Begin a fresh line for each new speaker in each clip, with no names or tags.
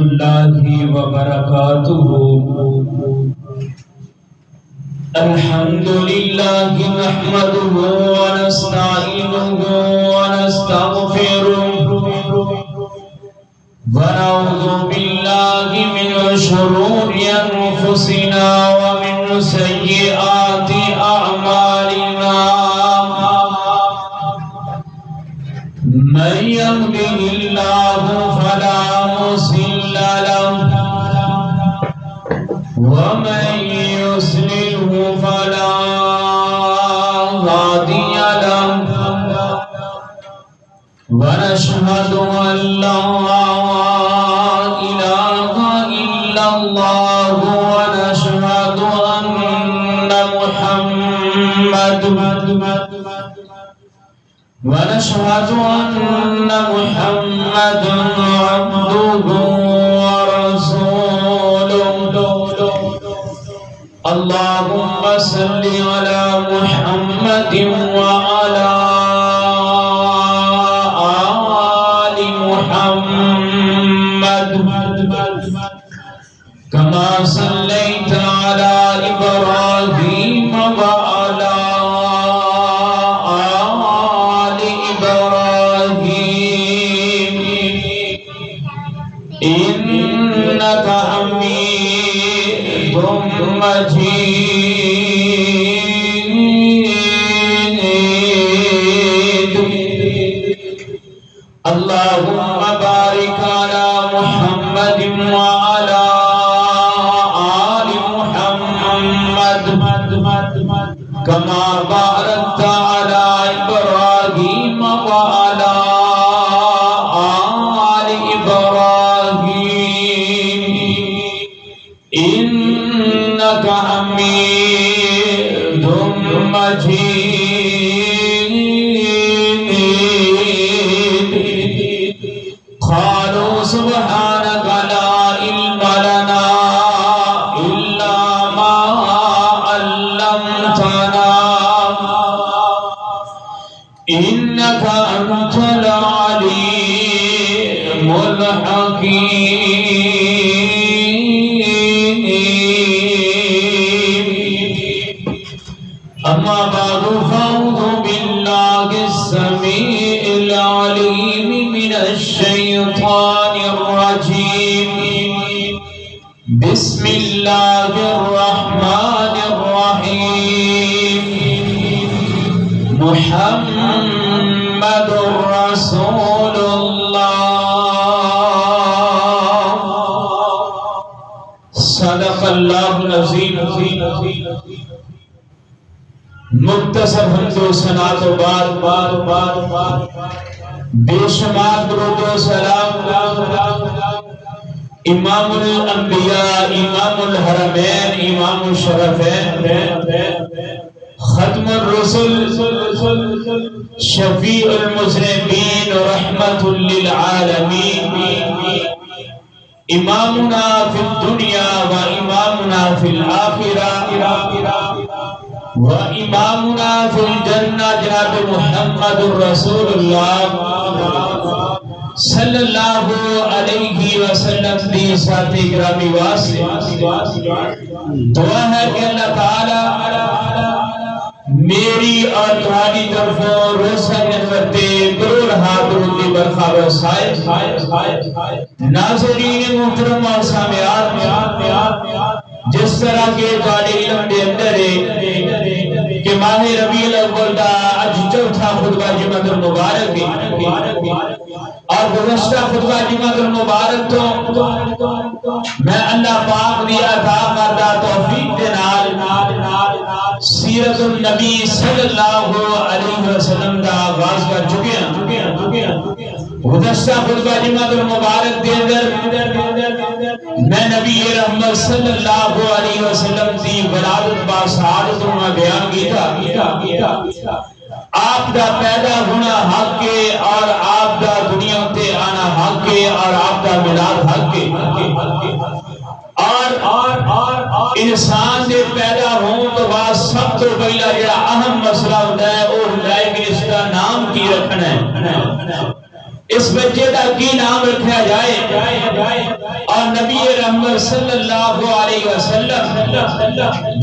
اللہ وبرکاتہ۔ الحمدللہ نحمدہ ونستعینہ ونستغفرہ ونعوذ باللہ من شرور انفسنا ومن سیئات اعمالنا، من يهده الله فلا مضل له ومن يضلل فلا هادي له، ونشهد أن لا إله إلا الله ونشهد أن محمدا عبده ورسوله۔ اللهم صل على محمد وعلى آل محمد كما صليت على إبراهيم وعلى آل إبراهيم إنك حميد مجيد۔ اللهم بارك على محمد وعلى آل محمد كما باركت على إبراهيم وعلى آل إبراهيم إنك حميد مجيد۔ قالوا سبحانك لا علم لنا إلا ما علمتنا إنك أنت العليم الحكيم۔ أما بعد فأعوذ بالله السميع العليم من الشيطان الرجيم، بسم الله الرحمن الرحيم۔ محمد رسول الله، صدق اللہ العظیم۔ مختصر حمد و ثنا تو بعد بے شمار درود و سلام امام الانبیاء، امام الحرمین، امام الشرفین، ختم الرسل، شفیع المذنبین، رحمت للعالمین، امامنا فی الدنیا و امامنا فی الآخرہ و امامنا فی الجنہ، جناب محمد رسول اللہ صلی اللہ علیہ وسلم دی ذات گرامی واسطے دعا ہے کہ اللہ تعالی میری اور تمہاری طرفوں روزہ جنت درود درود برخا برسائے۔ ناظرین محترم اور سامعات، جس طرح کے تمہارے علم دے اندر ہے کہ ماہ ربیع الاول دا اج چوتھا خطبہ جمعۃ المبارک ہے، اور گزشتہ خطبہ جمعۃ المبارک تو میں اللہ پاک دی عطا کردہ توفیق دے نال سیرت النبی صلی اللہ علیہ وسلم دا آغاز کر چکے ہیں۔ گزشتہ خطبہ جمعۃ المبارک دے اندر میں نبی رحمت صلی اللہ علیہ وسلم دی ولادت با سعادت میں بیان کیتا۔ آپ دا پیدا ہونا حق کے، اور آپ دا دنیا تے آنا حق کے، اور آپ دا ملاد حق کے، اور انسان دے پیدا ہون تو بعد سب تو پہلا جڑا اہم مسئلہ ہوتا ہے وہ ہے کہ اس کا نام کی رکھنا ہے۔ اس بچے کا کی نام رکھا جائے، اور نبی رحمت صلی اللہ علیہ وسلم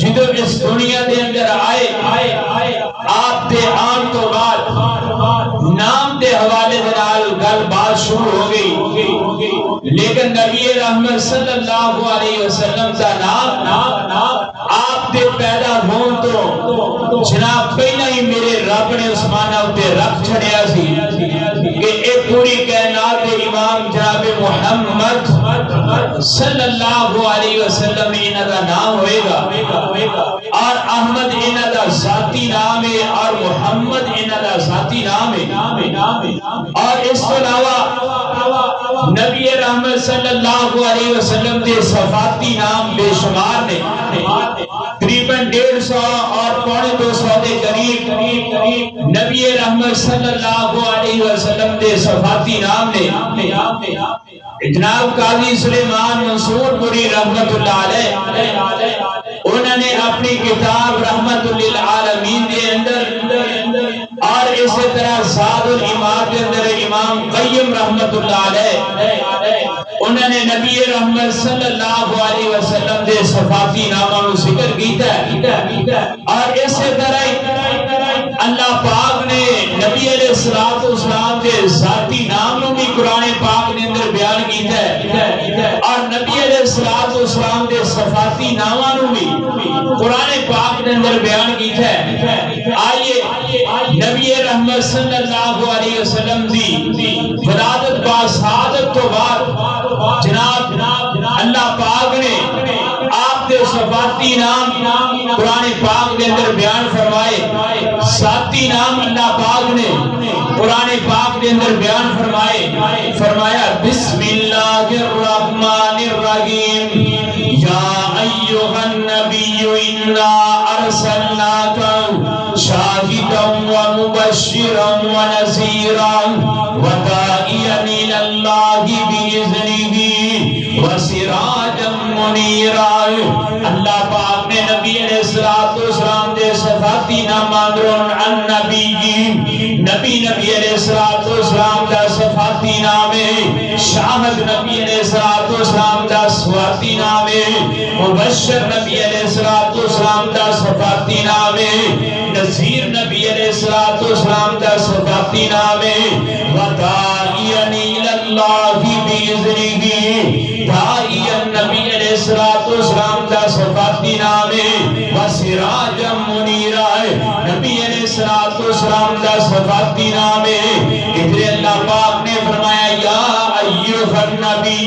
جدو اس دنیا دے اندر آئے، آپ دے آن تو بعد نام دے حوالے دے نال گل بات شروع ہو گئی، لیکن نبی رحمت صلی اللہ علیہ وسلم کا نام آپ دے پیدا ہون تو جناب پہلا ہی میرے رب نے عثمانہ اتے رکھ چھڑیا سی کہ ایک پوری کائنات امام جناب محمد صلی اللہ علیہ وسلم انہاں دا نام ہوئے گا، اور احمد انہاں دا ذاتی نام ہے، اور محمد انہاں دا ذاتی نام ہے، اور اس کے علاوہ نبی رحمت صلی اللہ علیہ وسلم دے صفاتی نام بے شمار نے، تقریباً 150 اور 250 دے قریب نبی رحمت صلی اللہ علیہ وسلم دے صفاتی نام نے۔ جناب قاضی سلیمان منصور پوری رحمت اللہ علیہ انہوں نے اپنی کتاب رحمت للعالمین دے اندر، اور اسی طرح زاد الامام کے اندر امام قیم رحمت اللہ علیہ انہوں نے نبی رحمت صلی اللہ علیہ وسلم دے صفاتی ناموں ذکر کیتا ہے، اور اسی طرح اللہ پاک نے نبی علیہ السلام دے ذاتی ناموں بھی قرآن پاک نے اندر بیان کیتا ہے، اور نبی علیہ السلام دے صفاتی ناموں بھی قرآن پاک نے اندر بیان کیتا ہے۔ آئیے نبی رحمت صلی اللہ علیہ وسلم دی ولادت با شہادت تو بعد جناب اللہ پاک نے آپ دے صفاتی نام قرآن پاک کے اندر بیان فرمائے، ذاتی نام اللہ پاک نے قرآن پاک کے اندر بیان فرمایا بسم اللہ الرحمن الرحیم یا ایھا النبی انا ارسلناک شاہدا ومبشرا ونذیرا وداعیا الی اللہ باذنہ وسراجا منیرا۔ اللہ پاک نے نبی علیہ السلام دے صفاتی نام اندرون نبی علیہ السلام دا صفاتی نام ہے، شاہد نبی علیہ السلام دا صفاتی نام ہے، مبشر نبی علیہ السلام دا صفاتی نام ہے، نذیر نبی علیہ السلام دا صفاتی نام ہے، وداعیا الی اللہ باذنہ داعیا نبی علیہ السلام دا صفاتی نام ہے، وسراجا منیرا نبی علیہ السلام دا صفاتی نام ہے۔ ادھر اللہ پاک نے فرمایا یا ایھا النبی،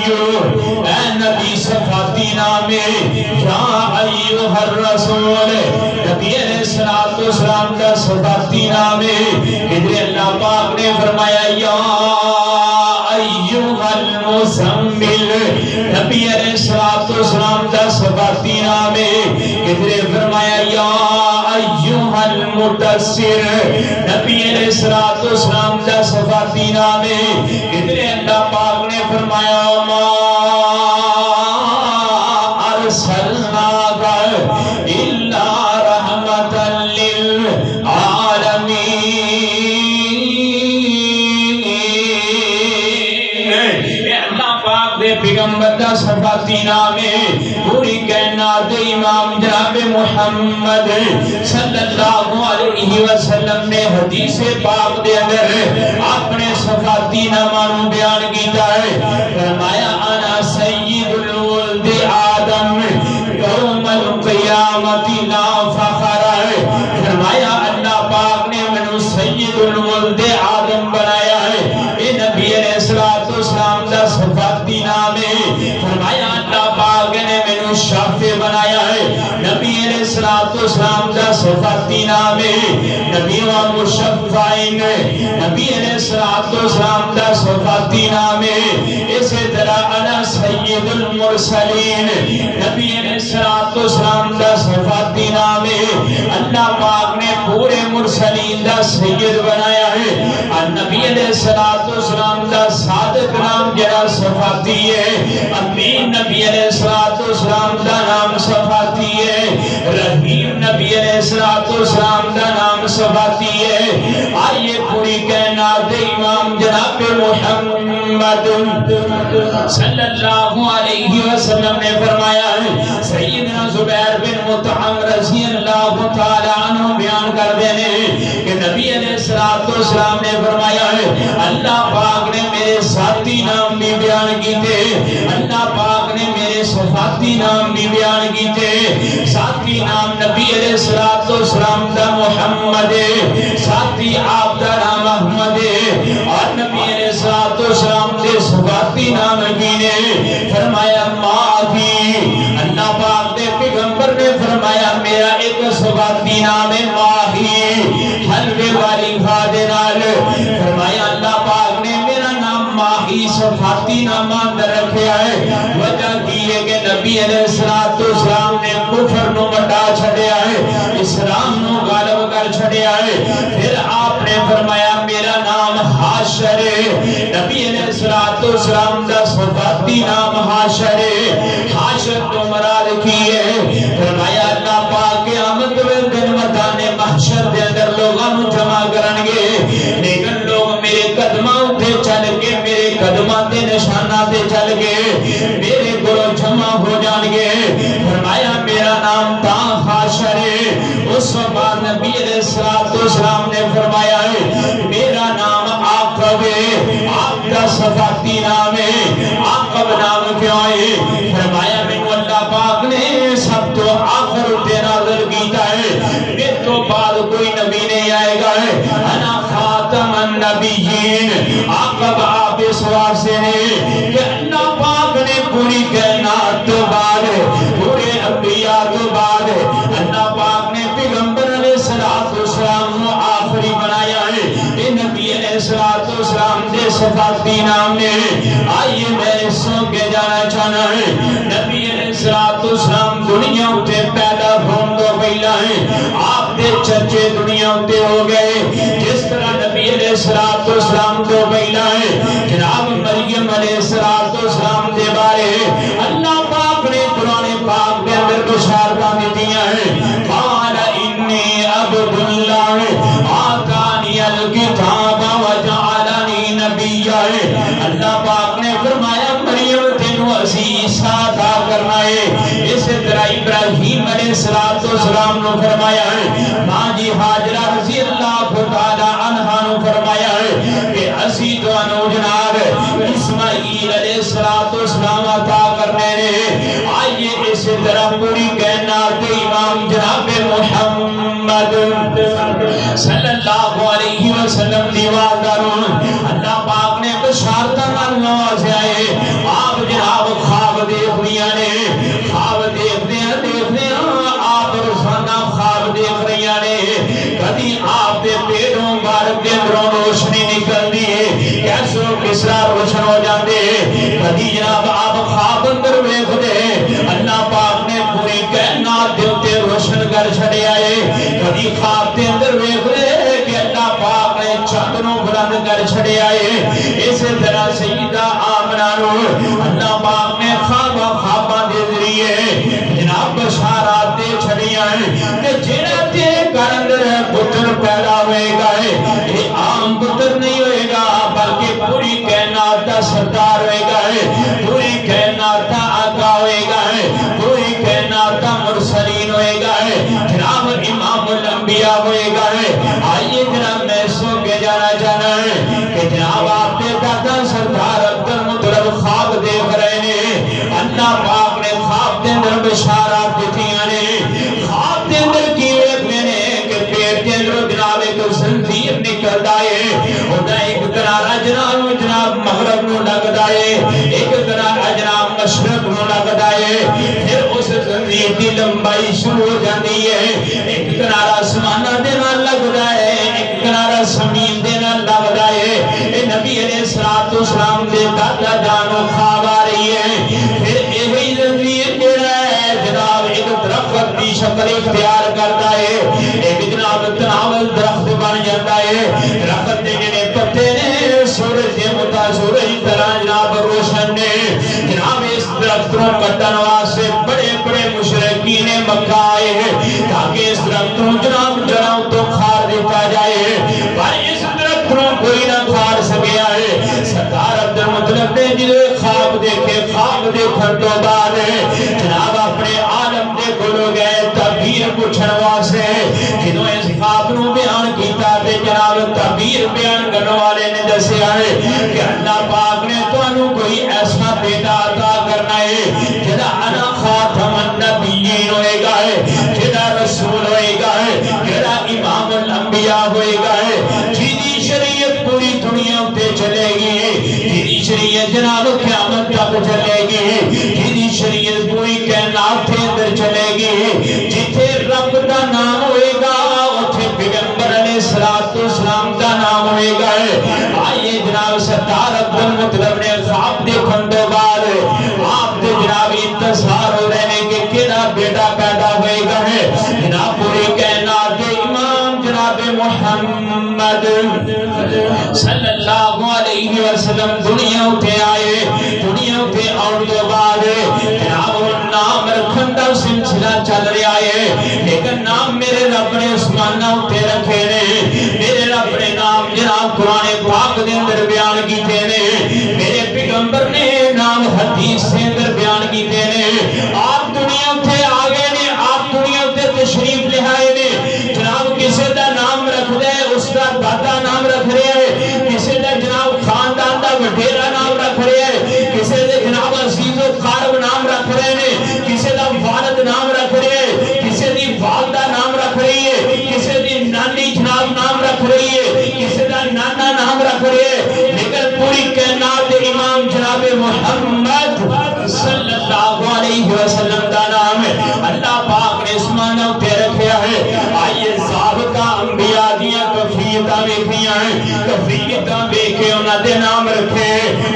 اے نبی صفاتی نام ہے، یا ایھا الرسول نبی علیہ السلام دا صفاتی نام ہے۔ ادھر اللہ پاک نے فرمایا یا ایھا المزمل نبی علیہ السلام دا صفاتی نام ہے۔ ادھر فرمایا یا ایھا المدثر نبی علیہ السلام دا صفاتی نام ہے۔ ادھر اللہ پاک نے فرمایا ما ارسلناک الا رحمتا للعالمین۔ پیغمبر دا صفاتی نام ہے، پوری کائنات امام جناب محمد صلی اللہ علیہ وسلم نے حدیث پاک دے اندر اپنے صفاتی ناموں بیان کیتا ہے، فرمایا انا سید الولد آدم یوم القیامت لا فخر، فرمایا اللہ پاک نے منو سید الولد آدم بنایا ہے، اے نبی علیہ السلام دا صفاتی نام ہے، فرمایا اللہ پاک نے منو شافع بنایا ہے، نبی علیہ السلام دا صفاتی نام ہے، نبی و مشفعین نبی علیہ السلام دا صفاتی نام ہے۔ اسی طرح انا سید المرسلین نبی علیہ السلام دا صفاتی نام ہے، اللہ پاک نے پورے مرسلین دا سید بنایا ہے، اور نبی علیہ السلام دا صادق نام جڑا صفاتی ہے، امین نبی علیہ السلام دا نام صفاتی ہے، رحیم نبی علیہ السلام دا نام صفاتی ہے آئیے پوری کائنات امام جناب محمد صلی اللہ علیہ وسلم نے فرمایا ہے سیدنا زبیر بن مطعم رضی اللہ تعالی عنہ بیان کر دینے کہ نبی علیہ السلام نے فرمایا ہے اللہ پاک نے میرے ساتھی نام بھی بیان کیتے اللہ پاک نے میرے صفاتی نام بھی بیان کیتے ساتھی نام نبی علیہ السلام دا محمد ساتھی آپ دا نام احمد اور نبی علیہ السلام دے صفاتی نام نے فرمایا ماہی اللہ پاک دے پیغمبر نے فرمایا میرا ایک صفاتی نام ہے ماہی حلوے والی کھادے نال فرمایا اللہ پاک نے میرا نام ماہی صفاتی نام اندر رکھیا ہے وجہ کی ہے کہ نبی علیہ السلام نے کفر نو مٹا چھڑیا ہے اسلام نو غالب کر چھڑیا ہے پھر آپ نے فرمایا میرا نام حاشر نبی علیہ السلام دا صفاتی نام حاشر حاشر تو مراد کی ہے فرمایا اللہ پاک قیامت دن مدان محشر دے اندر لوگاں نو جمع کرنگے لیکن لوگ میرے قدماں تے چل کے میرے قدماں تے نشانہ تے چل کے میرے گروہ جمع ہو جانگے فرمایا میرا نام تا حاشر اس وقت نبی علیہ السلام نے فرمایا ہے میرا نام عاقب ہے آپ کا صفاتی نام ہے عاقب نام کیوں ہے فرمایا میں اللہ پاک نے سب تو آخر تے نازل کیتا ہے میرے تو بعد کوئی نبی نہیں آئے گا ہے انا خاتم النبیین عاقب آپ اس واسطے نے کہ اللہ پاک نے پوری کائنات تو بعد پورے انبیاء تو بعد اللہ پاک نے پیغمبر علیہ السلام کو آخری بنایا ہے اے نبی علیہ السلام دے صفاتی نام نے آئیے میں سو کے جانا چاہنا ہے نبی علیہ السلام دنیا اتے پیدا ہون تو پہلا ہے آپ دے چچے دنیا اتے ہو گئے جس طرح نبی علیہ السلام تو پہلا ہے جناب مریم علیہ السلام دے بارے اللہ پاک نے قرآن پاک کے اندر بشارتاں دیتیاں ہیں قال انی عبد اللہ آتانی الکتاب وجعلنی نبیہ اللہ پاک نے فرمایا مریم تینوں اسی عیسیٰ عطا کرنا ہے اس طرح ابراہیم علیہ السلام نے فرمایا ہے ماں جی حاجرہ رضی اللہ تعالی عنہ نے فرمایا ہے کہ اسی دوانو جناب اسماعیل علیہ السلام عطا کرنے نے آئیے اس طرح پوری کائنات امام جناب محمد صلی اللہ علیہ وسلم دیوادارون اللہ پاک نے بشارتہ نوازے آئے آپ جناب خواب دیکھ لیا نے خواب دیکھتے ہیں آپ روزانہ خواب دیکھ رہی نے کبھی آپ دے پیڑوں بارک کے اندروں روشنی نکل دی ہے کیسوں کسرا روشن ہو جاتے ہیں کبھی جناب آپ خواب اندر ویکھ دے اللہ پاک نے پوری کائنات دے اوتے روشن کر چھڑے آئے کبھی خواب دے اندر ویکھ دے کہ اللہ پاک نے چادروں بلند کر چھڑے آئے اس طرح سیدہ آمنہ نو اللہ پاک نے خواباں دے ذریعے جناب بشارات دے چھڑیاں کہ جنہ تے گھر اندر پتر پیدا ہوئے گا یہ عام پتر نہیں ہوئے گا بلکہ پوری کائنات دا سردار ہوئے گا پوری کائنات دا آقا ہوئے گا پوری کائنات دا مرسلین ہوئے گا جناب امام الانبیاء ہوئے گا آئیے جناب میں سو کے جانا چاہنا ہے کہ جناب آپ دے دادا سردار عبد المطلب خواب دیکھ رہے ہیں اللہ پاک نے خواب دے اندر بشارات دیتیاں نے خواب دے اندر کیوے میں کہ پیٹ کے اندر جناب ایک زنجیر نکل دائے ہوتا ایک کنارہ جناب مغرب نو لگ دائے ایک کنارہ جناب مشرق نو لگ دائے پھر اس زنجیر کی لمبائی شروع ہو جاتی ہے ایک کنارہ آسمانہ دینا لگ دائے ایک کنارہ زمین دینا لگ دائے اے نبی علیہ السلام دے دادا جانو خواب آ رہی ہے پھر یہی زنجیر جڑا ہے جناب ایک درخت کی شکل اختیار کرتا ہے ایک جناب تناول درخت بن جاتا ہے درخت دے جنے پتے نے سورج دے سورج طرح جناب روشن نے جناب اس درخت کو کٹن واسطے بڑے بڑے مشرکین مکہ آئے ہیں تاکہ اس درخت جناب جڑوں تو کھار دیتا جائے، پر اس درخت کوئی نہ کھار سکیا ہے۔ سردار عبد المطلب نے جدے خواب دیکھے، خواب دیکھن تو بعد جناب اپنے عالم دے کولو گئے تعبیر پوچھن واسطے۔ جدوں اس خواب نو بیان کیتا تے جناب تعبیر بیان کرنے والے نے دسیا ہے کہ اللہ پاک نے تانوں کوئی ایسا بیٹا عطا کرنا ہے جڑا انا خاتم النبیین ہوئے گا، جڑا رسول ہوئے گا، جڑا امام الانبیاء ہوئے گا، جیدی شریعت پوری دنیا تے چلے گی، جیدی شریعت جناب قیامت تک چلے گی، جیدی شریعت پوری کائنات کے اندر چلے گی۔ جتھے رب دا نام ہوئے گا اتھے پیغمبر علیہ السلام دا نام ہوئے گا۔ آئیے جناب سردار عبد المطلب نے خواب دیکھن تو بعد آپ دے جناب انتظار ہو رہے ہیں کہ کیڑا بیٹا پیدا ہوئے گا ہے۔ جناب پوری کائنات کے امام جناب محمد صلی اللہ علیہ وسلم دنیا اٹھے آئے، دنیا اٹھے اور تو بعد جناب نام رکھن دا سلسلہ چل رہا ہے، لیکن نام میرے رب نے عثمانہ اٹھے رکھے نے، میرے رب نے نام جناب قرآن پاک دے اندر بیان کیتے نے، میرے پیغمبر نے نام حدیث سے اندر بیان کیتے نے۔ آپ دنیا اٹھے آگے نے، آپ دنیا اٹھے تشریف لے آئے نے، جناب کسے دا نام رکھ دے اس کا دادا نام رکھ رہے ہیں، کسے دا جناب خاندان دا وڈیرا نام رکھ رہے ہیں، کسے دے جناب عزیز و قارب نام رکھ رہے ہیں، کسے دا والد نام رکھ رہے ہیں، کسے دی والدہ نام رکھ رہی ہے، کسے دی نانی جناب نام رکھ رہی ہے، کسے دا نانا نام رکھ رہے ہیں، لیکن پوری کائنات امام جناب محمد صلی اللہ علیہ وسلم دا نام ہے اللہ پاک نے اسمانہ پہ رکھیا ہے۔ آئیے سابقہ انبیاء دیا کفیتاں ویکھیاں ہیں، کفیتاں ویکھے انہاں دے نام رکھے،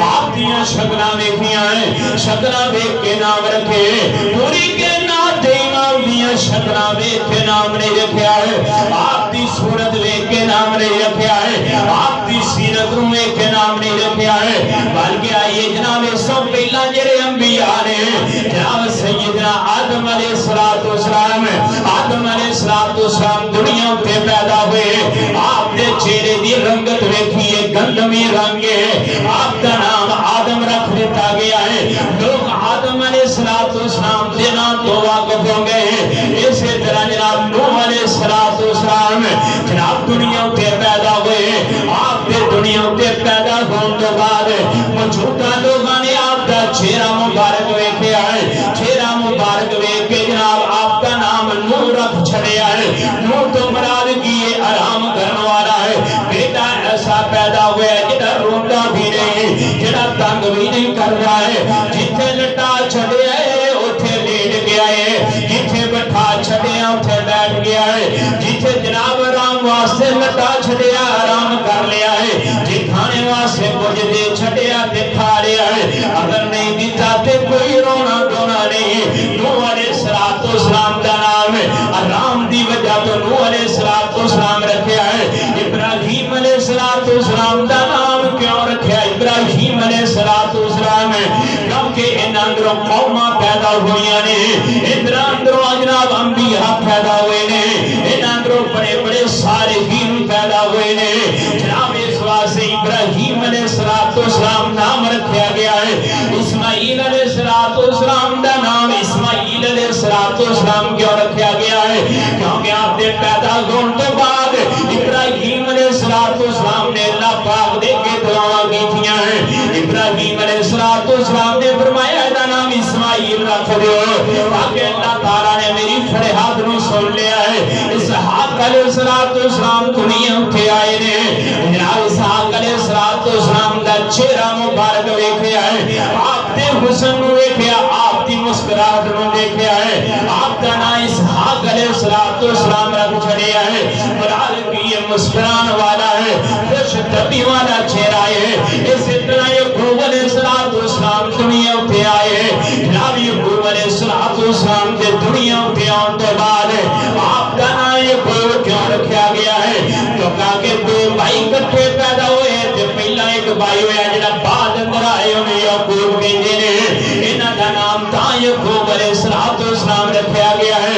آپ دیا شکلاں ویکھیاں ہیں، شکلاں ویکھ کے نام رکھے، پوری کائنات امام دیا شکلاں ویکھ کے نام نہیں رکھیا ہے، آپ دی صورت ویکھ کے نام نہیں رکھیا ہے، آپ دی سیرت رو ویکھ کے نام نہیں رکھیا ہے، بلکہ آئیے جناب سب پہلا جڑے انبیاء نے جناب سیدنا آدم علیہ السلام، آدم علیہ السلام دنیا پہ پیدا ہوئے، آپ نے چہرے دی رنگت ویکھیے گندمی رنگ ہے، آپ کا نام آدم رکھ دیتا گیا ہے، لوگ آدم علیہ السلام دے نام تو واقف ہو گئے ہیں۔ اسی طرح جناب نوح علیہ السلام جناب دنیا پہ پیدا ہوئے، آپ نے دنیا پہ پیدا ہونے کے بعد موجودہ لوگوں نے آپ کا چہرہ مبارک ویکھیا ہے، چہرہ مبارک ویکھ کے جناب آپ کا نام نوح رکھ چھڑیا ہے۔ نوح تو مراد کی یہ آرام کرنے والا ہے، بیٹا ایسا پیدا ہوا ہے جڑا روندا بھی نہیں، جڑا تنگ بھی نہیں کر رہا ہے، جتھے لٹا چھڑیا ہے اوتھے لیٹ گیا ہے، جتھے بٹھا چھڑیا اوتھے بیٹھ گیا ہے، جتھے جناب آرام واسطے لٹا چھڑیا آرام کر لیا ہے، جی کھانے واسطے کچھ دے چھڑیا تے کھا لیا ہے، اگر نہیں دیتا تے کوئی رونا دھونا نہیں۔ نوح علیہ السلام دا نام ہے، آرام دی وجہ تو نوح علیہ السلام رکھیا ہے۔ ابراہیم علیہ السلام دا نام کیوں رکھیا ابراہیم علیہ السلام ہے کیونکہ ان اندروں قوماں پیدا ہوئیاں نے، ان اندروں جناب انبیاء پیدا ہوئے نے، ان اندروں بڑے بڑے صالحین پیدا ہوئے نے، جناب اس واسطے ابراہیم علیہ السلام نام رکھیا گیا ہے۔ اسماعیل علیہ السلام دا نام اسماعیل علیہ السلام کیوں رکھیا گیا ہے کیونکہ آپ نے پیدا ہونے کے بعد ابراہیم علیہ السلام نے اللہ پاک دے کے دعا کی تھیاں ہیں۔ ابراہیم علیہ السلام نے فرمایا دا نام اسماعیل رکھ دیو تاکہ اللہ تعالیٰ نے میری فریاد نو سن لیا ہے۔ اسحاق علیہ السلام دنیا اٹھے آئے نے، جناب اسحاق علیہ السلام دا چہرہ مبارک ویکھیا ہے، آپ دے حسن نو ویکھیا، آپ دی مسکراہٹ نو دیکھیا ہے، آپ دا نام اسحاق علیہ السلام رکھ چھڑیا ہے۔ مراد کی یہ مسکران والا ہے، خوش طبی والا چہرہ ہے۔ اسی طرح یعقوب علیہ السلام دنیا اٹھے آئے ہیں، جناب یعقوب علیہ السلام کے دنیا اٹھے آن تو بعد آپ کا نام یعقوب کیوں رکھا گیا ہے کیونکہ دو بھائی کٹھے پیدا ہوئے ہیں، پہلا ایک بھائی ہویا جڑا بعد اندر آئے انہیں یعقوب کہندے نے، انہاں دا نام تا یعقوب علیہ السلام رکھا گیا ہے۔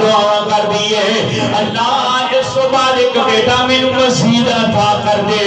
دعا کر دیے اللہ اس تو بعد ایک بیٹا مینوں مسیح عطا کر دے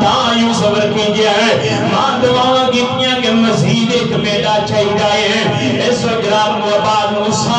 تا یوسف رکھی گیا ہے ماں دعا کیتیاں کہ مسیح ایک بیٹا چاہیے اس گرام بعد موسیٰ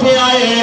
تے آئے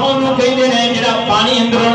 انہوں کہنے نے جڑا پانی اندروں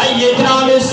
آئیے جناب اس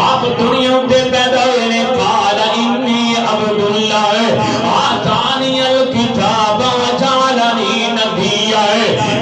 آپ دنیا تے پیدا ہوئے نے قال انی عبداللہ آتانی الکتاب وجعلنی نبیا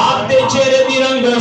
آپ دے چہرے دی رنگ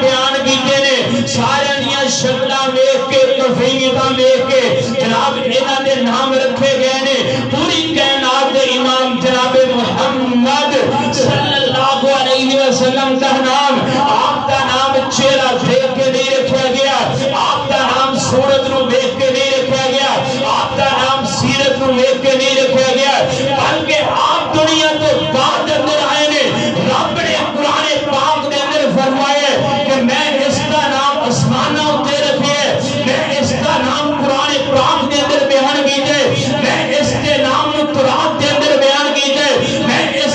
بیان کیتے نے سارے دیاں شکلاں ویکھ کے کفیتاں ویکھ کے جناب انہاں دے نام رکھے گئے نے پوری کائنات دے امام جناب محمد صلی اللہ علیہ وسلم کا نام آپ دا نام چہرہ دیکھ کے نہیں رکھا گیا آپ دا نام صورت نو دیکھ کے نہیں رکھا گیا آپ دا نام سیرت نو دیکھ کے نہیں رکھا گیا بلکہ آپ دنیا تو بعد اندر آئے نے رب نے قرآن پاک دے اندر فرمایا کہ میں اس کا نام اسمانہ ہوتے رکھے میں اس کا نام قرآن پاک دے اندر بیان کیتے میں اس کے نام نو تورات دے اندر بیان کیتے میں اس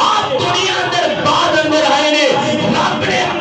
آپ دنیا اندر بعد اندر آئے نے رب نے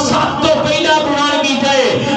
سب تو پہلا بیان کیتا ہے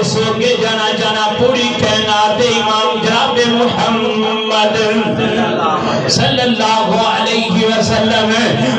اس کے جانا پوری کائنات دے امام جناب محمد صلی اللہ علیہ وسلم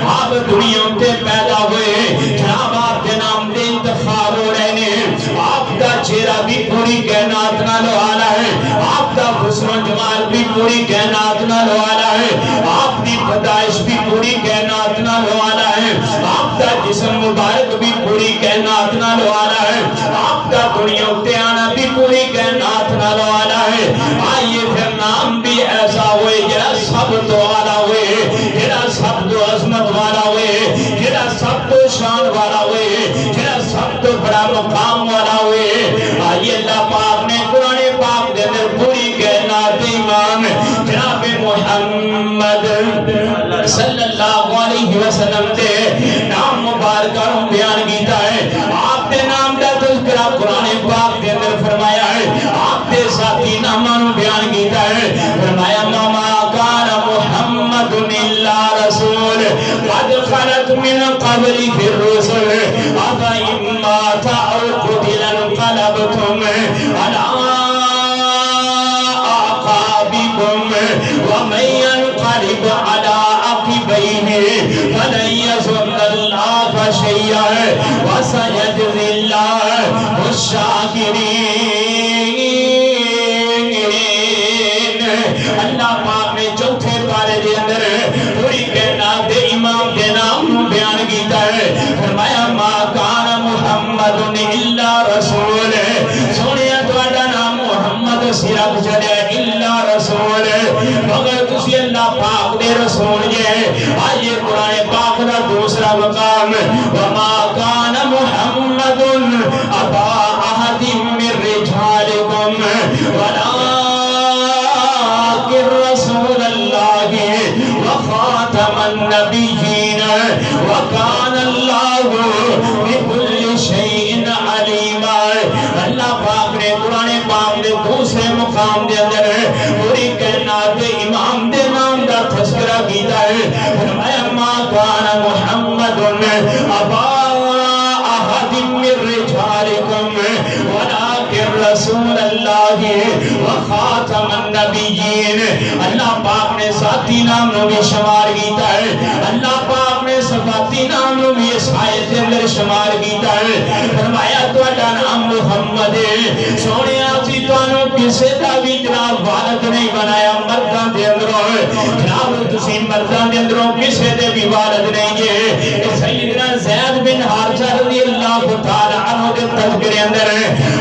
آپ دنیا تے پیدا ہوئے جناب آپ کے نام دے انتخاب ہو رہے ہیں آپ کا چہرہ بھی پوری کائنات نال والا ہے آپ کا حسن و جمال بھی پوری کائنات نال والا ہے آپ کی پیدائش بھی پوری کائنات نال والا ہے آپ کا جسم مبارک بھی پوری کائنات نال والا ہے آپ کا دنیا تے آنا بھی پوری کائنات نال والا ہے آئیے پھر نام بھی ایسا ہوئے جڑا سب تو والا ہوئے جڑا سب تو عظمت والا ہوئے جڑا سب تو شان والا ہوئے جڑا سب تو بڑا مقام والا ہوئے آئیے اللہ پاک نے قرآن پاک دے اندر پوری کائنات امام جناب محمد صلی اللہ علیہ وسلم دے نام مبارکہ بیان کیتا ہے آپ دے نام دا تذکرہ قرآن پاک دے اندر فرمایا ہے آپ دے ذاتی ناموں بیان کیتا ہے فرمایا ماما کان محمد الا رسول قد خلت من قبلی فی الرسل افا امات او قتل انقلبتم علی آقابکم ومن ينقلب على عقبيه فلن يضر الله شيئا وسيجزي الله الشاكرين اللہ پاک نے چوتھے پارے دے اندر پوری کائنات دے امام دے نام بیان کیتا ہے فرمایا ما کان محمد الا رسول سونیا تہاڈا نام محمد صرف جڑا الا رسول مگر تسی اللہ پاک دے رسول جے آئیے قرآن پاک دا دوسرا مقام وما کان محمد ابا احد من رجالکم رسول اللہ وخاتم النبیین وکان اللہ بكل شیء علیما اللہ پاک نے قرآن پاک دے دوسرے مقام دے اندر پوری کائنات دے امام دے نام دا تذکرہ کیتا ہے فرمایا ما کان محمد ابا احد من رجالکم ولکن رسول اللہ وخاتم النبیین اللہ پاک نے ذاتی نام نو بھی شمار کیتا ہے اللہ پاک نے صفاتی نام نو بھی اس آیت کے اندر شمار کیتا ہے فرمایا تہاڈا نام محمد ہے سونیا سی تو کسی دا بھی جناب والد نہیں بنایا مردان دے اندروں جناب تسی مردان دے اندروں کسی دے بھی والد نہیں ہے سیدنا زید بن حارثہ رضی اللہ تعالی عنہ دے تذکرے اندر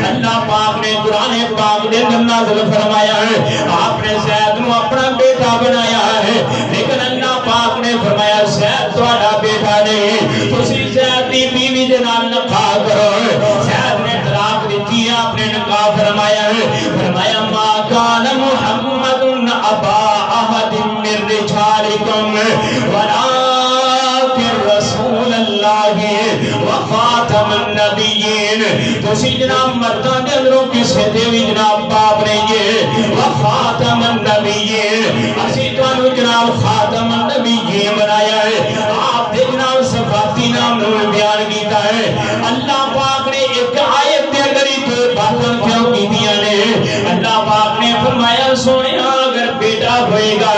اللہ پاک نے قرآن پاک دے اندر نازل فرمایا ہے آپ نے زید نو اپنا بیٹا بنایا ہے لیکن اللہ پاک نے فرمایا زید تہاڈا بیٹا نہیں تسی زید دی بیوی دے نال نکاح کرو زید نے طلاق دیتی ہے آپ نے نکاح فرمایا ہے فرمایا ما کان محمد ابا احد من رجالکم ولکن رسول اللہ وخاتم النبیین تسی جناب مردان دے اندروں کسی دے بھی جناب باپ نہیں ہے وخاتم النبیین اسی توانو جناب خاتم النبیین بنایا ہے آپ دے جناب صفاتی نام نور بیان کیتا ہے اللہ پاک نے ایک آیت دے اندر ہی تو باتاں کیوں کی دیا نے اللہ پاک نے فرمایا سونے اگر بیٹا ہوئے گا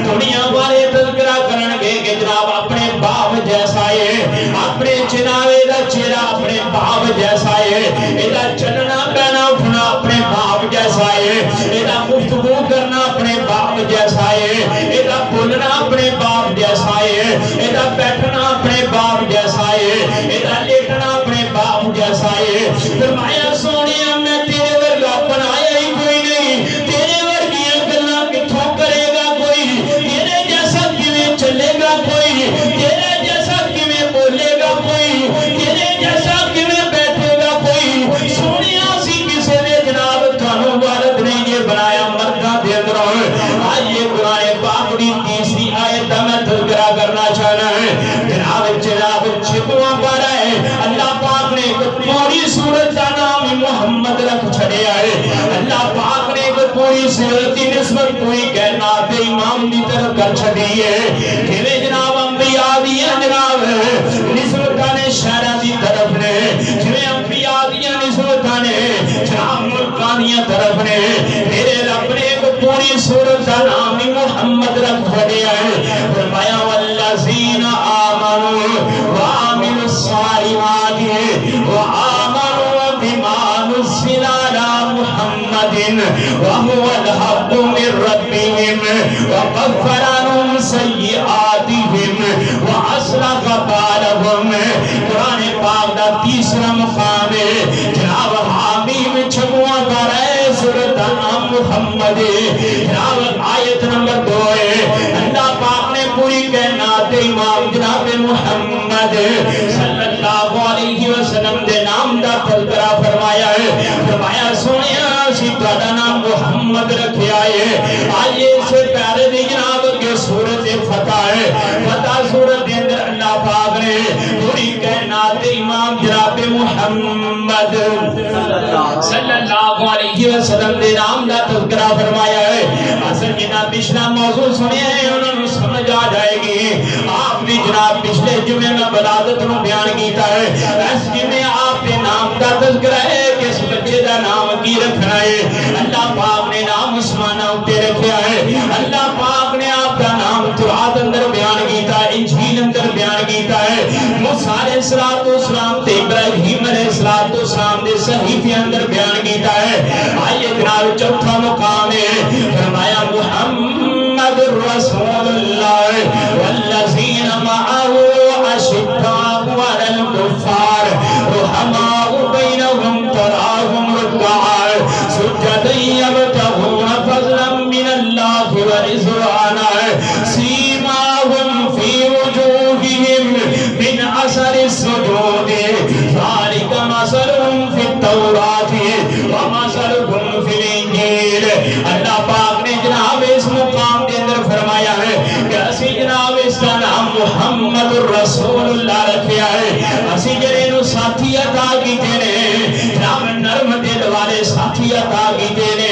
دنیا والے تذکرہ کرن گے کہ جناب اپنے باپ جیسا ہے اپنے چناوے دا چہرہ اپنے باپ جیسا ہے ایدہ چلنا پہنا اٹھنا اپنے باپ جیسا ہے ایدہ گفتگو کرنا اپنے باپ جیسا ہے ایدہ بولنا اپنے باپ جیسا ہے ایدہ بیٹھنا اپنے باپ جیسا ہے ایدہ لیٹنا اپنے باپ جیسا ہے فرمایا سونیا میں تیرے ورگا بنایا ہی کوئی نہیں تیرے ورگیاں گلاں کتھوں کرے گا کوئی تیرے جیسا کیویں چلے گا کوئی تیرے جیسا کیویں بولے گا کوئی تیرے جیسا کیویں بیٹھے گا کوئی سونیا سی کسے نے جناب تھانوں والد نے یہ بنایا مردہ دے اندروں آئیے قرآن پاک دی تیسری آیت میں تذکرہ کرنا چاہنا ہے جناب چھپواں پارا ہے اللہ پاک نے ایک پوری سورت کا نام محمد رکھ چھڑے آئے اللہ پاک نے ایک پوری سورت کی نسبت کوئی کائنات امام دی طرف کر چھڑی ہے کہ جناب انبیاء دیا جناب نسبتانے شہرہ دی طرف نے جنہیں انبیاء دیا نسبتانے جناب ملکانیہ طرف نے میرے رب نے ایک پوری سورت کا نام محمد رکھ چھڑے آئے فرمایا والذین آمنوا وعملوا الصالحات وآمنوا بما نزل على محمد وهو الحق من ربهم وكفر عنهم سيئاتهم وأصلح بالهم قرآن پاک دا تیسرا مقام ہے جناب حامیم چھپواں کا رہے سورت نام محمد جناب آیت نمبر 2 ہے اللہ پاک نے پوری کائنات امام جناب محمد صلی اللہ علیہ وسلم دے نام دا تذکرہ فرمایا ہے فرمایا سونیا اسی تہاڈا نام محمد رکھیا ہے آئیے سے پہلے دی جناب کے سورت فتح ہے فتح سورت دے اندر اللہ پاک نے پوری کائنات امام جناب محمد صلی اللہ علیہ وسلم دے نام دا تذکرہ فرمایا ہے اصل جناب پچھلا موضوع سنے ہیں انہوں نے سمجھ آ جائے گی آپ بھی جناب پچھلے جمعے میں بلادت نو بیان کیتا ہے اس جمعے آپ کے نام دا تذکرہ ہے کہ اس بچے دا نام کی رکھنا ہے اللہ پاک نے نام عثمانہ اٹھے رکھیا ہے اللہ پاک نے آپ کا نام تورات اندر بیان کیتا ہے انجیل اندر بیان کیتا ہے موسیٰ علیہ السلام تے ابراہیم علیہ السلام دے صحیفے اندر بیان کیتا ہے آئیے جناب چوتھا مقام ہے فرمایا محمد رسول اللہ والذین معه اشداء علی الکفار رحماء بینہم تراہم رکعا سجدا یبتغون فضلا من اللہ ورضوانا سیماہم فی وجوہہم من اثر السجود ذالک مثلہم فی التوراۃ ومثلہم فی الانجیل اللہ پاک نے جناب اس مقام کے اندر فرمایا ہے کہ اسی جناب اس کا نام محمد رسول اللہ رکھیا ہے اسی جنہیں نو ساتھی عطا کیتے نے جناب نرم دل والے ساتھی عطا کیتے نے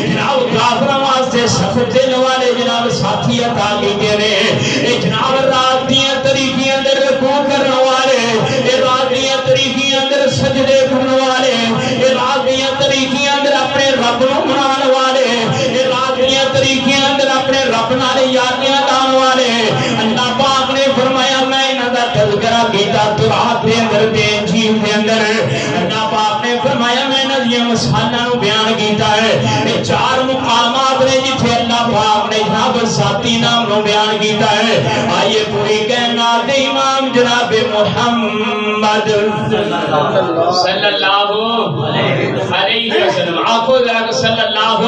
جناب کافروں واسطے سخت دل والے جناب ساتھی عطا کیتے نے اے جناب رات دیاں طریقیاں اندر رکوع کرنے والے اے رات دیاں طریقیاں اندر سجدے کرنے والے اے رات دیاں طریقیاں اندر اپنے رب نو منان والے اے رات دیاں طریقیاں اندر اپنے رب نال یادیاں لان والے اللہ پاک نے فرمایا میں انہاں دا تذکرہ کیتا تورات دے اندر تے انجیل دے اندر اللہ پاک نے فرمایا میں انہاں دی مثالاں نو بیان کیتا ہے محمد صلی اللہ علیہ وسلم. آنکھوں ذرا صلی اللہ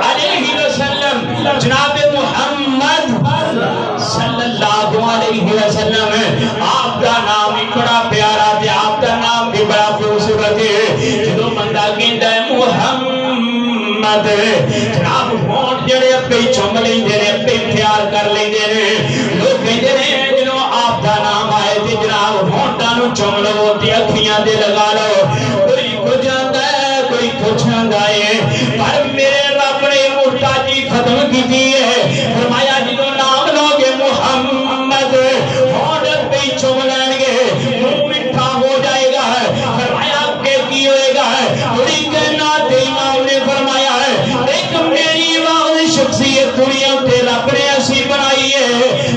علیہ وسلم. جناب محمد صلی اللہ علیہ وسلم آپ کا نام بھی بڑا پیارا ہے, آپ کا نام بھی بڑا خوبصورت ہے. جو بندہ کہندا ہے محمد, جناب ہونٹ جڑے اپے چوم لیندے نے, اپے پیار کر لیندے نے. لوگ کہندے نے جدوں آپ دا نام آئے تے جناب ہونٹاں نوں چوم لو تے اکھیاں تے لگا لو. کوئی کچھ آندا ہے, کوئی کچھ آندا ہے, پر میرے رب نے محتاجی ختم کیتی ہے. فرمایا جدوں نام لو گے محمد, ہونٹ پہ چوم لین گے, منہ میٹھا ہو جائے گا. فرمایا کہ کی ہوئے گا, پوری کائنات امام نے فرمایا ہے ایک میری واحد شخصیت دنیا تے رب نے ایسی بنائی ہے,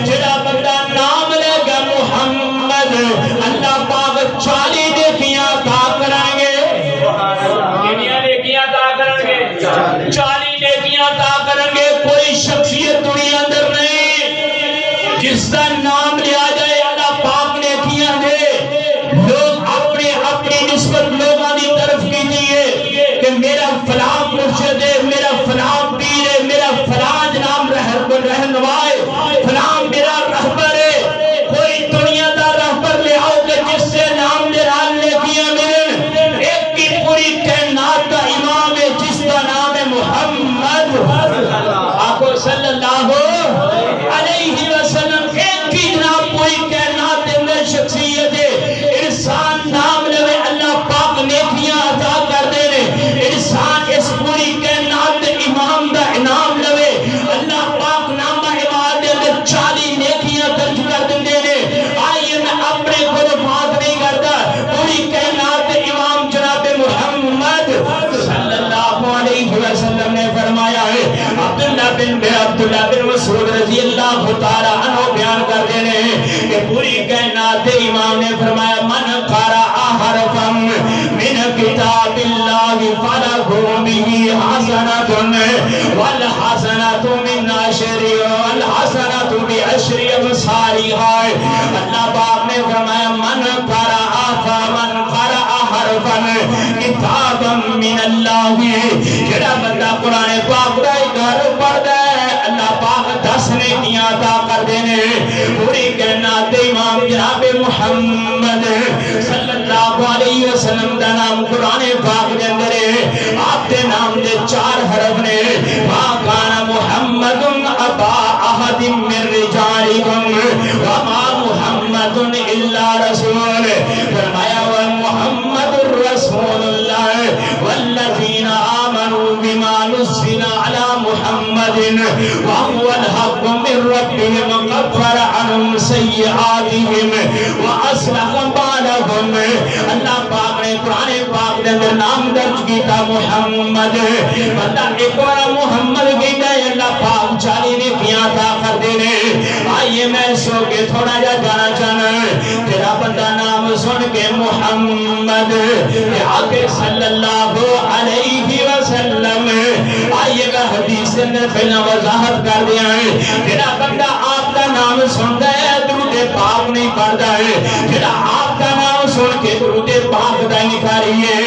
جڑا بندہ نام لے گا محمد, اللہ پاک 40 نیکیاں عطا کریں گے. کتنی نیکیاں عطا کریں گے؟ 40 نیکیاں عطا کریں گے. کوئی شخصیت دنیا اندر نہیں جس کا نام لیا جائے اللہ پاک نیکیاں دے. لوگ اپنے اپنی نسبت لوگوں کی طرف کیجیے کہ میرا فلاں مرشد ہے, میرا فلاں پیر ہے, میرا فلاں جناب رہنما ہے, فلاں میرا رہبر ہے. کوئی دنیا دا رہبر لے آؤ کہ جس سے نام دے نال نیکیاں ملن. ایک کی پوری کائنات کا امام ہے جس کا نام ہے محمد. آقا صلی اللہ علیہ وسلم ایک کی جناب پوری کائنات کے اندر شخصیت ہے. انسان نام لے اللہ پاک نیکیاں عطا کر دے نے. انسان اس پوری کائنات کے امام دا انعام لے اللہ پاک نام امام دے اندر 40 نیکیاں درج کر دیندے نے. آئیے میں اپنے کو بات نہیں کرتا, پوری کائنات کے امام جناب محمد صلی اللہ علیہ وسلم نے فرمایا ہے. عبداللہ بن مسعود رضی اللہ تعالی عنہ بیان کر دینے کہ پوری کائنات کے امام نے فرمایا من قرأ حرفا من کتاب اللہ فلہ بہ حسنۃ والحسنۃ من عشر والحسنۃ بعشر امثالها. اللہ پاک نے فرمایا من قرأ حرفا کتابا من اللہ, جڑا بندہ قرآن پاک دا گھر پڑھدا ہے اللہ پاک 10 نیکیاں عطا کر دینے. پوری کائنات امام جناب محمد صلی اللہ علیہ وسلم دا نام قرآن پاک دے اندر ہے. آپ دے نام دے 4 حرف نے. ما کان محمد ابا احد من رجالکم وما محمد الا رسول. فرمایا ومحمد رسول اللہ والذین آمنوا بما نزل على محمد وهو الحق من ربهم كفر عنهم سیئاتهم واصلح بالهم. اللہ پاک نے قرآن پاک کے اندر نام درج کیتا محمد. بندہ ایک بار محمد کہتا ہے اللہ پاک 40 نیکیاں عطا کر دینے. آئیے میں سو کے تھوڑا جا جانا چاہنا, تیرا بندہ نام سن کے محمد آگے صلی اللہ علیہ وسلم. آئیے گا حدیث کے اندر پہلا وضاحت کر دیا ہے, جڑا بندہ آپ کا نام سنتا ہے درود پاک نہیں پڑھتا ہے, جڑا آپ کا نام سن کے درود پاک دا نکاری ہے,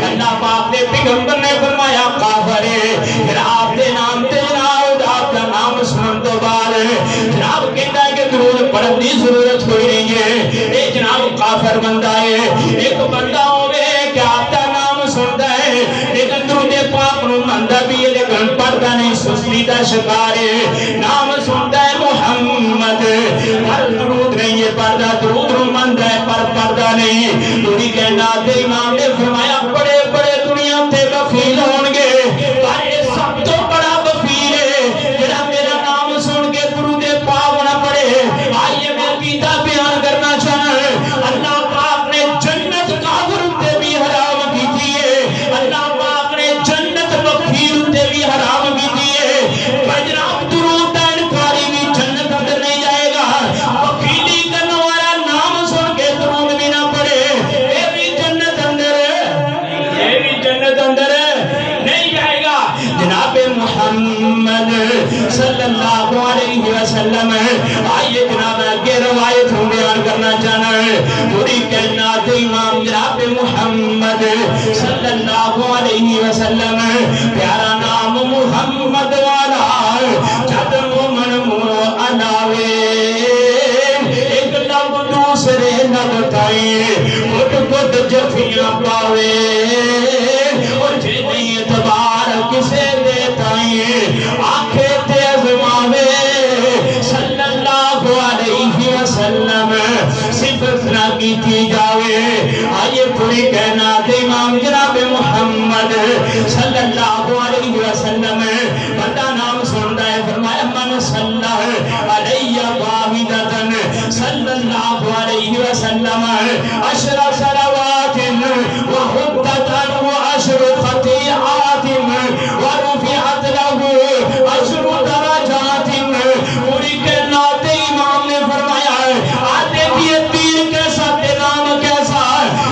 اللہ پاک نے پیغمبر نے فرمایا کافر ہے. جڑا آپ کے نام تے جناب آپ کا نام سنن تو بعد جناب کہتا ہے کہ درود پڑھنے کی ضرورت کوئی نہیں ہے, اے جناب کافر بندہ ہے. ایک بندہ ہوئے کہ آپ کا نام سنتا ہے لیکن درود پاک نو مندا بھی ہے لیکن پڑھتا نہیں, سستی دا شکار ہے. نام سنتا ہے محمد پر درود نہیں ہے پڑھتا, درود نو مندا ہے پر پڑھتا نہیں. پوری کائنات امام نے فرمایا بڑے بڑے دنیا تے بخیل ہون گے پر یہ سب تو بڑا بخیل ہے جڑا میرا نام سن کے درود پاک نہ پڑھے. آئیے میں عقیدہ بیان کرنا چاہنا ہے, اللہ پاک نے جنت کافر تے بھی حرام کی تھی ہے, اللہ پاک نے جنت بخیل تے بھی حرام کی تھی ہے. پر جناب درود دا انکاری بھی جنت اندر نہیں جائے گا. بخیلی کرنے والا نام سن کے درود بھی نہ پڑھے, یہ بھی جنت اندر نہیں جائے گا. جناب محمد صلی اللہ علیہ وسلم. آئیے جناب آگے روایت ہم بیان کرنا چاہنا ہے. پوری کائنات محمد صلی اللہ علیہ وسلم پیارا نام محمد والا جد مومن منہ علاوے ایک لب دوسرے لب تائیں کٹ کٹ جفیاں پاوے اور جے نہیں اعتبار کسے دیتائیں آنکھیں تے ازماوے صلی اللہ علیہ وسلم صفت نہ کی تھی جاوے آئیے پوری کائنات امام جناب محمد صلی اللہ علیہ وسلم بندہ نام سنتا ہے فرمایا من صلی علیہ واحدتن صلی اللہ علیہ وسلم عشر صلوات وحدتن وعشر خطیعات ورفعت له عشر درجات پوری کائنات امام نے فرمایا آتے بھی تیر کیسا تے نام کیسا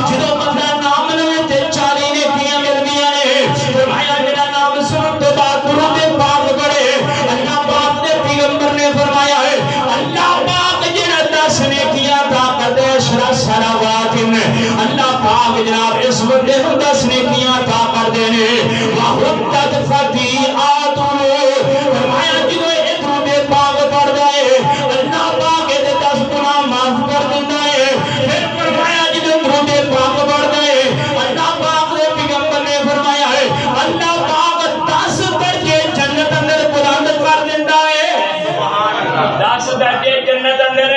جدو بندہ نام لے تے 40 نیکیاں مل گیا نے فرمایا جڑا نام سنن تو بعد درود پاک پڑھے اللہ پاک نے پیغمبر نے فرمایا ہے اللہ پاک جڑا 10 نیکیاں عطا کر دے عشر صلوات اللہ پاک جناب اس بندے کو 10 نیکیاں عطا کر دے نے وحدت خطیئات فرمایا جدو یہ درود پاک پڑھ جائے اللہ پاک دے 10 گناہ معاف کر دیتا ہے پھر فرمایا جدو درود پاک پڑھ جائے اللہ پاک دے پیغمبر نے فرمایا ہے اللہ پاک 10 درجے جنت اندر بلند کر دیتا ہے 10 درجے جنت اندر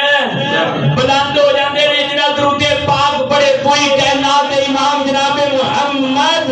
بلند ہو جاندے نے جڑا درود پاک پڑھے کوئی کائنات امام جناب محمد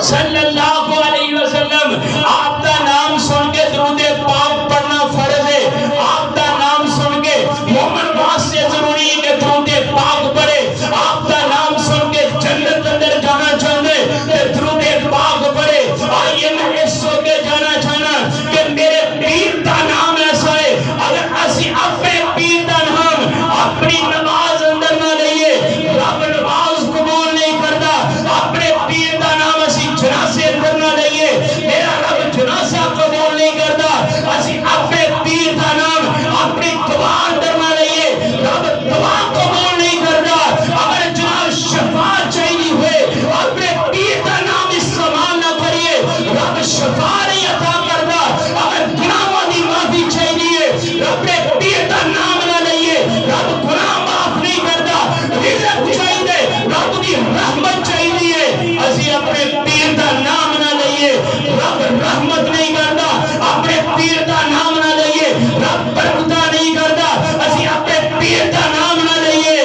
صلی اللہ علیہ وسلم آپ کا نام سن کے درود پاک پڑھنا فرض ہے آپ کا نام سن کے مومن واسطے ضروری ہے کہ درود پاک پڑھے آپ کا نام سن کے جنت اندر جانا چاہتے کہ درود پاک پڑھے آئیے میں اس سو کے جانا چاہنا کہ میرے پیر کا نام ایسا ہے اگر اسی اپنے پیر کا نام اپنی نماز اندر نہ لئیے رب نماز قبول نہیں کرتا اپنے پیر کا نام اسی جناسے اندر نہ لئیے میرا رب جناسہ قبول نہیں کرتا اسی اپنے پیر کا نام اپنی دعا اندر نہ لئیے رب دعا قبول نہیں کرتا اگر جناب شفاعت چاہیے ہوئے اپنے پیر کا نام استعمال نہ کریے رب شفاعت نہیں عطا کرتا اگر گناہوں کی معافی چاہیے اپنے پیر کا نام نہ لئیے رب گناہ معاف نہیں کرتا رزق چاہیے رب کی رحمت چاہیے اسی اپنے پیر کا نام نہ لئیے رب رحمت نہیں کرتا اپنے پیر کا نام نہ لئیے رب برکتہ نہیں کرتا اسی اپنے پیر کا نام نہ لئیے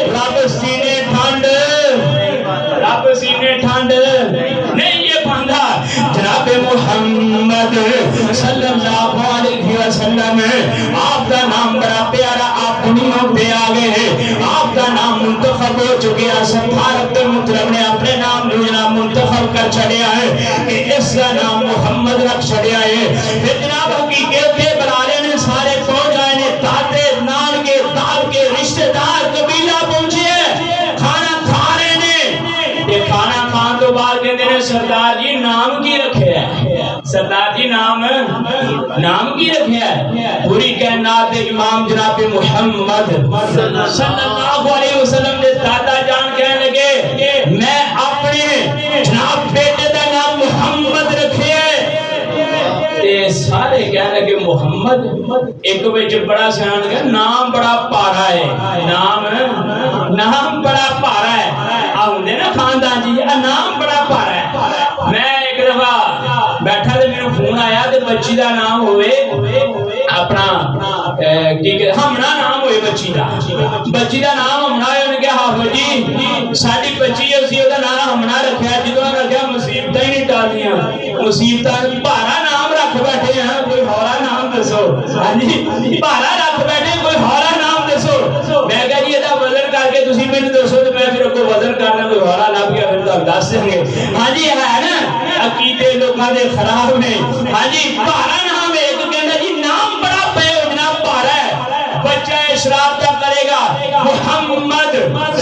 رب سینے ٹھنڈ نہیں یہ باندھا جناب محمد صلی اللہ علیہ وسلم آپ کا نام بڑا پیارا آپ دنیا پہ آگئے ہیں آپ کا نام منتخب ہو چکے ہیں سبحانت مطلب نے اپنے نام جناب منتخب کر چڑیا ہے کہ اس کا نام محمد رکھ چڑیا ہے پھر جناب حقیقت کے برالے نے سارے پہنچ آئے نے داتے نان کے دال کے رشتہ دار قبیلہ پہنچے کھانا کھا رہے نے یہ کھانا کھان تو بعد کہتے ہیں سردار جی نام کی رکھے ہے سردار جی نام کی رکھے ہے پوری کائنات امام جناب محمد صلی اللہ علیہ وسلم نے دادا جان کہنے لگے میں اپنے جناب بیٹے کا نام محمد رکھے تے سارے کہنے لگے محمد ایک بچ بڑا سیان لگا نام بڑا پارا ہے نام بڑا پارا ہے آؤں نا خاندان جی نام بڑا پارا ہے میں ایک دفعہ بیٹھا تھے میرے فون آیا تے بچی دا نام ہوئے اپنا ہمنا نام ہوئے بچی دا نام ہمنا ہوئے انہیں کہا حافظ جی ساڑی بچی اسی دا نام ہمنا رکھا ہے جدو رکھا مصیبتہ ہی نہیں ٹال دیا مصیبتہ بارہ نام رکھ بیٹھے ہیں کوئی ہورا نام دسو بارہ رکھ بیٹھے کوئی ہورا نام دسو میں کہا جی یہ وزن کر کے تسی میں دسو تو میں پھر کوئی وزن کرنا کوئی ہورا نام کیا پھر تو دس دیں گے ہاں جی ہے نا عقیدے لوگاں دے خراب میں ہاں جی بارہ نام ایک کہنا جی نام بڑا پہ اٹھنا بارہ ہے بچہ اشراف کا کرے گا محمد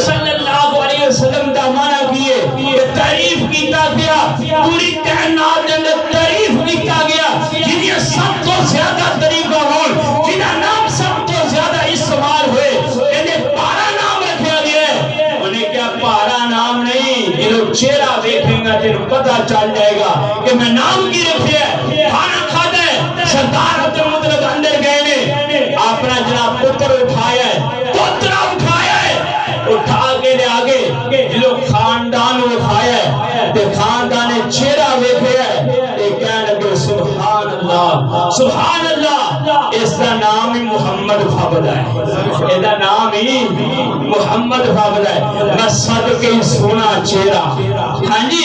صلی اللہ علیہ وسلم دا معنی کیے تعریف کیتا گیا پوری کائنات کے اندر تعریف کیتا گیا جنہیں سب تو زیادہ طریقہ ہون جنہیں نام سب تو زیادہ استعمال ہوئے انہیں 12 نام رکھا گیا ہے انہیں کیا مارا نام نہیں، یہ چہرہ دیکھیں گا تیرے پتہ چل جائے گا کہ میں نام کی رکھے ہے۔ کھانا کھاتا ہے، سردار عبد المطلب اندر گئے نے، اپنا جناب پتر اٹھایا ہے، پترہ اٹھایا ہے، اٹھا کے لے آگے جو خاندان اٹھایا ہے تے خاندان چہرہ دیکھے ہے، تے کہنے لگے سبحان اللہ سبحان اللہ، اس کا نام ہی محمد فابدہ ہے، اس کا نام ہی محمد فابدہ ہے۔ میں صدقے سونا چہرہ، ہاں جی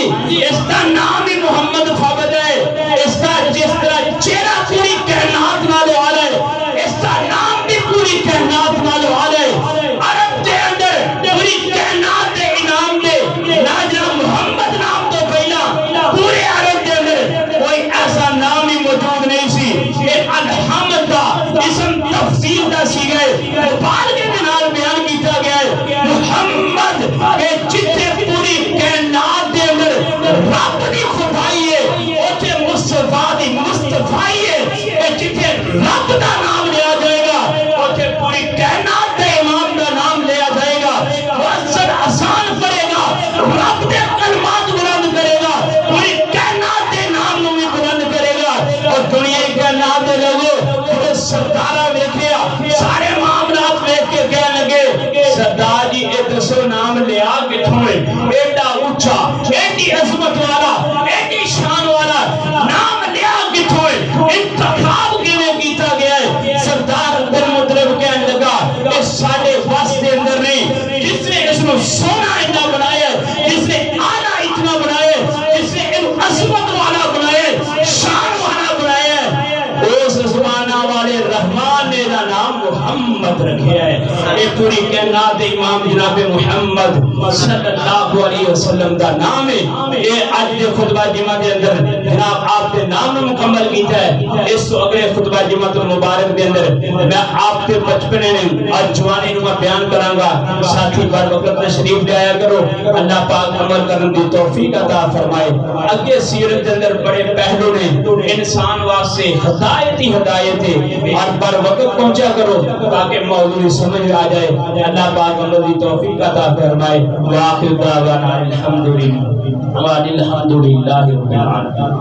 اس کا نام ہی محمد فابدہ ہے، اس کا جس طرح چہرہ پوری کائنات نال والا ہے، اس کا نام بھی پوری کائنات نال والا ہے۔ عرب دے اندر پوری کائنات دے انعام دے ناجا محمد نام تو پہلا پورے عرب دے اندر کوئی ایسا نام ہی موجود نہیں سی۔ ایک الحمد دا اسم تفصیل دا سی گئے، مبالغے کے نال بیان کیتا گیا ہے محمد کے جتنے پوری کائنات دے اندر رب دی خدائی ہے، اوتھے مصطفیٰ دی مصطفائی ہے، کہ جتنے رب دا نام لیا جائے گا اوتھے پوری کائنات دے امام دا نام لیا جائے گا، مؤثر آسان کرے گا، رب دے کلمات بلند کرے گا، پوری کائنات دے نام نو بھی بلند کرے گا۔ اور دنیا کی کائنات دے لوگوں خود سردارہ دیکھیا، سارے معاملات دیکھ کے کہنے لگے سردار جی اے دسو نام لیا کتھوں ہے، ایڈا اونچا ایڈی عظمت والا ایڈی شان والا نام لیا کتھوں ہے، انتخاب کیویں کیتا گیا ہے؟ سردار عبد المطلب کہنے لگا کہ ساڈے بس دے اندر نہیں، جس نے اس کو سونا اتنا بنایا ہے، جس نے آلہ اتنا بنایا ہے، جس نے عظمت والا بنایا ہے، شان والا بنایا ہے، اس زمانہ والے رحمان نے دا نام محمد رکھیا ہے۔ یہ پوری کائنات امام جناب محمد صلی اللہ علیہ وسلم دا نام ہے۔ یہ آج دے خطبہ جمعہ دے اندر جناب آپ دے نام نے مکمل کیتا ہے۔ اس تو اگلے خطبہ جمعہ المبارک دے اندر میں آپ کے بچپنے نے اور جوانی میں بیان کراں گا، ساتھی بار وقت تشریف لے آیا کرو، اللہ پاک عمل کرنے دی توفیق عطا فرمائے۔ اگے سیرت دے اندر بڑے پہلو نے انسان واسطے ہدایت ہی ہدایت ہے، اور بر وقت پہنچا کرو تاکہ موضوع سمجھ آ جائے۔ اللہ پاک عمل دی توفیق عطا فرمائے۔ وآخر دعوانا الحمدللہ رب العالمین۔